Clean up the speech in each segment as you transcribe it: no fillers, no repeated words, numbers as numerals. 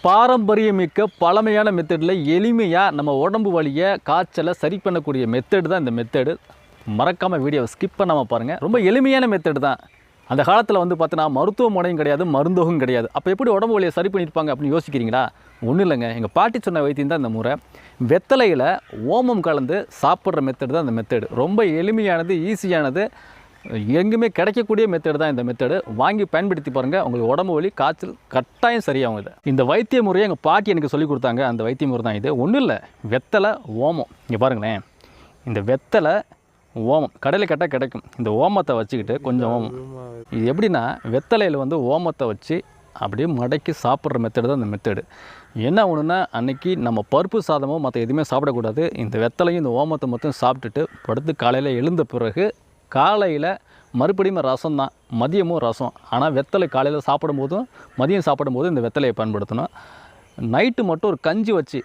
பாரம்பரியமிக்க பழமையான மெத்தடில் எளிமையாக நம்ம உடம்பு வலியை காய்ச்சலை சரி பண்ணக்கூடிய மெத்தடு தான் இந்த மெத்தடு. மறக்காமல் வீடியோவை ஸ்கிப் பண்ணாமல் பாருங்கள். ரொம்ப எளிமையான மெத்தடு தான். அந்த காலத்தில் வந்து பார்த்தீங்கன்னா மருத்துவமனையும் கிடையாது, மருந்தகம் கிடையாது. அப்போ எப்படி உடம்பு வலியை சரி பண்ணியிருப்பாங்க அப்படின்னு யோசிக்கிறீங்களா? ஒன்றும் இல்லைங்க, எங்கள் பாட்டி சொன்ன வைத்தியம் தான் இந்த முறை. வெத்தலையில் ஓமம் கலந்து சாப்பிட்ற மெத்தடு தான் இந்த மெத்தடு. ரொம்ப எளிமையானது, ஈஸியானது, எங்குமே கிடைக்கக்கூடிய மெத்தடு தான் இந்த மெத்தடு. வாங்கி பயன்படுத்தி பாருங்கள், உங்களுக்கு உடம்பு வலி காய்ச்சல் கட்டாயம் சரியாகும். இந்த வைத்திய முறையை எங்கள் பாட்டி எனக்கு சொல்லிக் கொடுத்தாங்க. அந்த வைத்திய முறை தான் இது. ஒன்றும் இல்லை, வெத்தலை ஓமம். இங்கே பாருங்களேன், இந்த வெத்தலை ஓமம் கடையில் கேட்டால் கிடைக்கும். இந்த ஓமத்தை வச்சுக்கிட்டு கொஞ்சம் ஓமம், இது எப்படின்னா வெத்தலையில் வந்து ஓமத்தை வச்சு அப்படியே மடக்கி சாப்பிட்ற மெத்தடு தான் இந்த மெத்தடு. என்ன ஒன்றுனா, அன்றைக்கி நம்ம பருப்பு சாதமோ மற்ற எதுவுமே சாப்பிடக்கூடாது. இந்த வெத்தலையும் இந்த ஓமத்தை மட்டும் சாப்பிட்டுட்டு படுத்து காலையில் எழுந்த பிறகு காலையில் மறுபடியும் ரசம் தான், மதியமும் ரசம். ஆனால் வெத்தலை காலையில் சாப்பிடும்போதும் மதியம் சாப்பிடும்போதும் இந்த வெத்தலையை பயன்படுத்தணும். நைட்டு மட்டும் ஒரு கஞ்சி வச்சு,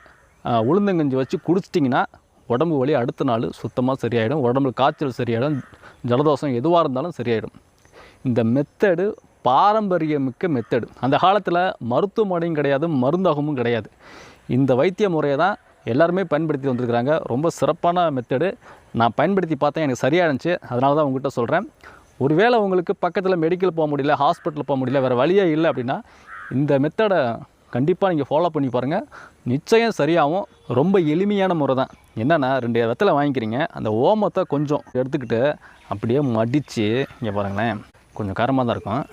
உளுந்தங்கஞ்சி வச்சு குடிச்சிட்டிங்கன்னா உடம்பு வலி அடுத்த நாள் சுத்தமாக சரியாயிடும். உடம்புல காய்ச்சல் சரியாயிடும், ஜலதோஷம் எதுவாக இருந்தாலும் சரியாயிடும். இந்த மெத்தடு பாரம்பரியமிக்க மெத்தடு. அந்த காலத்தில் மருத்துவமனையும் கிடையாது, மருந்தகமும் கிடையாது. இந்த வைத்திய முறையை தான் எல்லாருமே பயன்படுத்தி வந்துருக்குறாங்க. ரொம்ப சிறப்பான மெத்தடு. நான் பயன்படுத்தி பார்த்தேன், எனக்கு சரியாக இருந்துச்சு. அதனால தான் உங்கள்கிட்ட சொல்கிறேன். ஒருவேளை உங்களுக்கு பக்கத்தில் மெடிக்கல் போக முடியல, ஹாஸ்பிட்டல் போக முடியல, வேறு வழியே இல்லை அப்படின்னா இந்த மெத்தடை கண்டிப்பாக நீங்கள் ஃபாலோ பண்ணி பாருங்கள், நிச்சயம் சரியாகும். ரொம்ப எளிமையான முறை தான். என்னென்னா, 2 வெத்தலை வாங்கிக்கிறீங்க, அந்த ஓமத்தை கொஞ்சம் எடுத்துக்கிட்டு அப்படியே மடித்து, இங்கே பாருங்களேன், கொஞ்சம் காரமாக தான் இருக்கும்.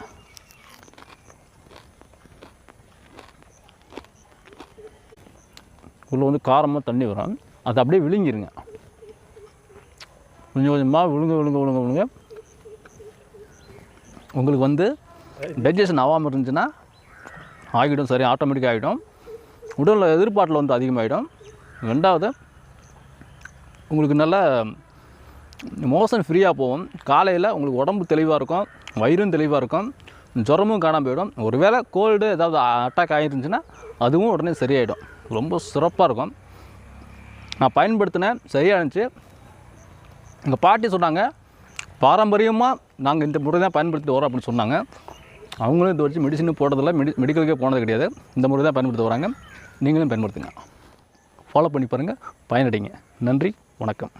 உள்ளே வந்து காரமாக தண்ணி வரும், அதை அப்படியே விழுங்கிருங்க. கொஞ்சம் கொஞ்சமாக விழுங்க. உங்களுக்கு வந்து டைஜஷன் ஆகாமல் இருந்துச்சுன்னா ஆகிடும், சரி, ஆட்டோமேட்டிக்காக ஆகிடும். உடலில் எதிர்பார்ட்டில் வந்து அதிகமாகிடும். 2வது, உங்களுக்கு நல்ல மோஷன் ஃப்ரீயாக போகும். காலையில் உங்களுக்கு உடம்பு தெளிவாக இருக்கும், வயிறும் தெளிவாக இருக்கும், ஜுரமும் காணாமல் போயிடும். ஒருவேளை கோல்டு ஏதாவது அட்டாக் ஆகிருந்துச்சுன்னா அதுவும் உடனே சரியாயிடும். ரொம்ப சிறப்பாக இருக்கும். நான் பயன்படுத்தினேன், சரியாக இருந்துச்சு. எங்கள் பாட்டி சொன்னாங்க, பாரம்பரியமாக நாங்கள் இந்த முறை தான் பயன்படுத்திட்டு வரோம் அப்படின்னு சொன்னாங்க. அவங்களும் இதை வச்சு மெடிசனும் போடுறதில்ல, மெடிக்கலுக்கே போனது கிடையாது. இந்த முறை தான் பயன்படுத்த வராங்க. நீங்களும் பயன்படுத்துங்க, ஃபாலோ பண்ணி பாருங்கள், பயனடைங்க. நன்றி, வணக்கம்.